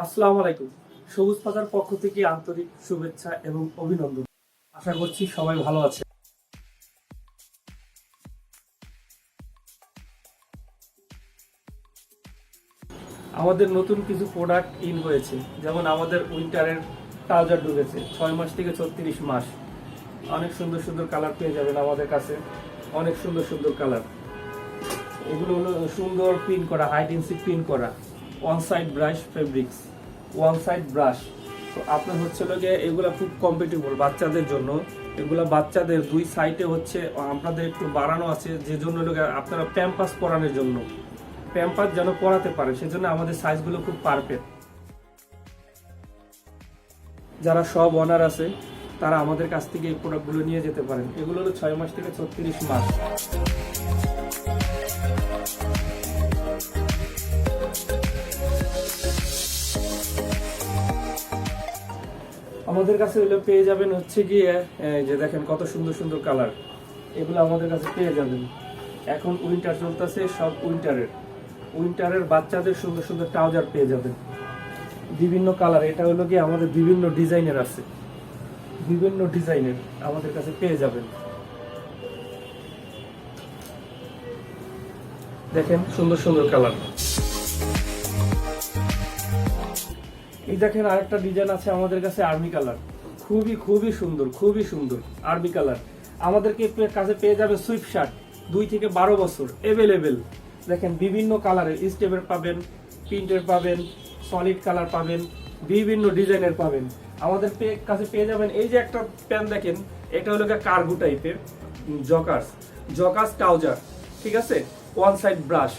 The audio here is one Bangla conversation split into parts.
আসসালামু আলাইকুম। সবুজ পাতার পক্ষ থেকে আন্তরিক শুভেচ্ছা এবং অভিনন্দন। আশা করছি সবাই ভালো আছে। আমাদের নতুন কিছু প্রোডাক্ট ইন হয়েছে, যেমন আমাদের উইন্টারের ট্রাউজার ঢুকেছে 6 মাস থেকে 36 মাস। অনেক সুন্দর সুন্দর কালার পেয়ে যাবেন আমাদের কাছে, অনেক সুন্দর সুন্দর কালার। এগুলো হলো সুন্দর প্রিন্ট করা, হাইট ইঞ্চি প্রিন্ট করা, one side brush fabrics, one side brush. তো আপনার হচ্ছে গিয়ে এগুলো খুব কম্পিটেবল বাচ্চাদের জন্য। এগুলো বাচ্চাদের দুই সাইডে হচ্ছে আপনাদের একটু বাড়ানো আছে, যে জন্য আপনারা প্যাম্পাস পরানোর জন্য, প্যাম্পাস যেন পরাতে পারে, সেজন্য আমাদের সাইজগুলো খুব পারফেক্ট। যারা সব অনার আছে তারা আমাদের কাছ থেকে এই প্রোডাক্টগুলো নিয়ে যেতে পারেন। এগুলো হলো 6 মাস থেকে 36 মাস। আমাদের কাছে এগুলো পেয়ে যাবেন হচ্ছে গিয়ে যে দেখেন কত সুন্দর সুন্দর কালার, এগুলো আমাদের কাছে পেয়ে যাবেন। এখন উইন্টার চলতেছে, সব উইন্টারের বাচ্চাদের সুন্দর সুন্দর ট্রাউজার পেয়ে যাবেন বিভিন্ন কালার। এটা হলো গিয়ে আমাদের বিভিন্ন ডিজাইনের আছে, বিভিন্ন ডিজাইনের আমাদের কাছে পেয়ে যাবেন। দেখেন সুন্দর সুন্দর কালার। এই দেখেন আরেকটা ডিজাইন আছে আমাদের কাছে, আর্মি কালার, খুবই খুবই সুন্দর, খুবই সুন্দর আর্মি কালার। আমাদেরকে কাছে পেয়ে যাবে সুইফট শার্ট 2 থেকে 12 বছর এভেলেবেল। দেখেন বিভিন্ন কালারের স্টেপের পাবেন, প্রিন্টের পাবেন, সলিড কালার পাবেন, বিভিন্ন ডিজাইনের পাবেন। আমাদের কাছে পেয়ে যাবেন এই যে একটা প্যান্ট দেখেন, এটা হলো কার্গো টাইপের জকাস ট্রাউজার, ঠিক আছে, ওয়ান সাইড ব্রাশ,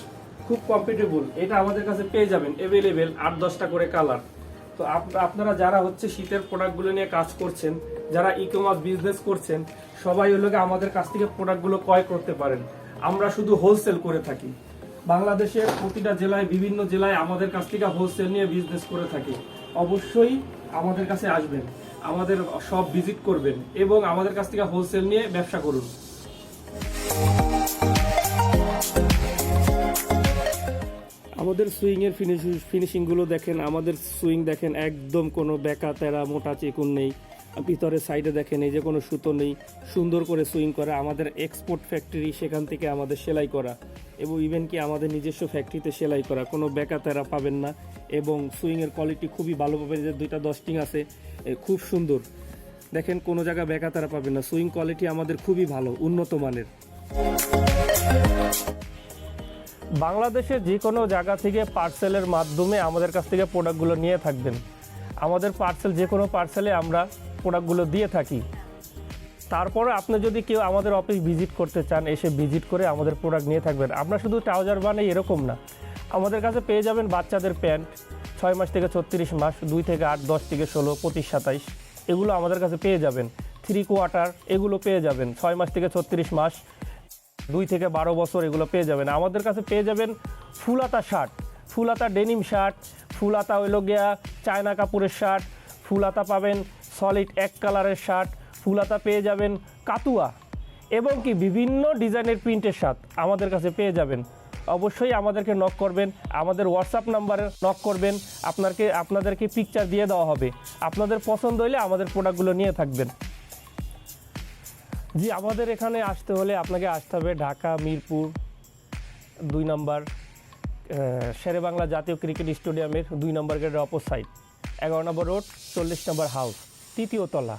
খুব কমফোর্টেবল। এটা আমাদের কাছে পেয়ে যাবেন এভেলেবেল 8-10টা করে কালার। তো আপনারা যারা হচ্ছে শীতের প্রোডাক্টগুলো নিয়ে কাজ করছেন, যারা ই কমার্স বিজনেস করছেন, সবাই হলো আমাদের কাছ থেকে প্রোডাক্টগুলো ক্রয় করতে পারেন। আমরা শুধু হোলসেল করে থাকি, বাংলাদেশের প্রতিটা জেলায়, বিভিন্ন জেলায় আমাদের কাছ থেকে হোলসেল নিয়ে বিজনেস করে থাকি। অবশ্যই আমাদের কাছে আসবেন, আমাদের সব ভিজিট করবেন এবং আমাদের কাছ থেকে হোলসেল নিয়ে ব্যবসা করুন। আমাদের সুইং এর ফিনিশিং গুলো দেখেন, আমাদের সুইং দেখেন একদম কোনো বেকা তেরা মোটা চিকুন নেই। ভিতরে সাইডে দেখেন এই যে কোনো সুতো নেই, সুন্দর করে সুইং করা। আমাদের এক্সপোর্ট ফ্যাক্টরি, সেখান থেকে আমাদের সেলাই করা, এবং ইভেন কি আমাদের নিজস্ব ফ্যাক্টরিতে সেলাই করা, কোনো বেকা তেরা পাবেন না। এবং সুইং এর কোয়ালিটি খুবই ভালো পাবেন। যে 2টা ডস্টিং আছে, খুব সুন্দর। দেখেন কোনো জায়গা বেকা তেরা পাবেন না, সুইং কোয়ালিটি আমাদের খুবই ভালো, উন্নত মানের। বাংলাদেশের যে কোনো জায়গা থেকে পার্সেলের মাধ্যমে আমাদের কাছ থেকে প্রোডাক্টগুলো নিয়ে থাকবেন। আমাদের পার্সেল, যে কোনো পার্সেলে আমরা প্রোডাক্টগুলো দিয়ে থাকি। তারপরে আপনি যদি কেউ আমাদের অফিস ভিজিট করতে চান, এসে ভিজিট করে আমাদের প্রোডাক্ট নিয়ে থাকবেন। আমরা শুধু ট্রাউজার বানাই এরকম না, আমাদের কাছে পেয়ে যাবেন বাচ্চাদের প্যান্ট 6 মাস থেকে 36 মাস, 2 থেকে 8, 10 থেকে 16, 25, 27, এগুলো আমাদের কাছে পেয়ে যাবেন। 3 কোয়ার্টার এগুলো পেয়ে যাবেন 6 মাস থেকে 36 মাস, 2 থেকে 12 বছর, এগুলো পেয়ে যাবেন। আমাদের কাছে পেয়ে যাবেন ফুলাতা শার্ট, ফুলাতা ডেনিম শার্ট, ফুলাতা হইল গিয়া চায়না কাপড়ের শার্ট, ফুলাতা পাবেন সলিড 1 কালারের শার্ট, ফুলাতা পেয়ে যাবেন কাতুয়া, এবং কি বিভিন্ন ডিজাইনের প্রিন্টের শার্ট আমাদের কাছে পেয়ে যাবেন। অবশ্যই আমাদেরকে নক করবেন, আমাদের হোয়াটসঅ্যাপ নাম্বারে নক করবেন, আপনাদেরকে পিকচার দিয়ে দেওয়া হবে। আপনাদের পছন্দ হলে আমাদের প্রোডাক্টগুলো নিয়ে থাকবেন। জি, আমাদের এখানে আসতে হলে আপনাকে আসতে হবে ঢাকা মিরপুর 2 নম্বর শেরেবাংলা জাতীয় ক্রিকেট স্টেডিয়ামের 2 নম্বর গেটের অপোজিট সাইড, 11 নম্বর রোড, 40 নম্বর হাউস, 3য় তলা।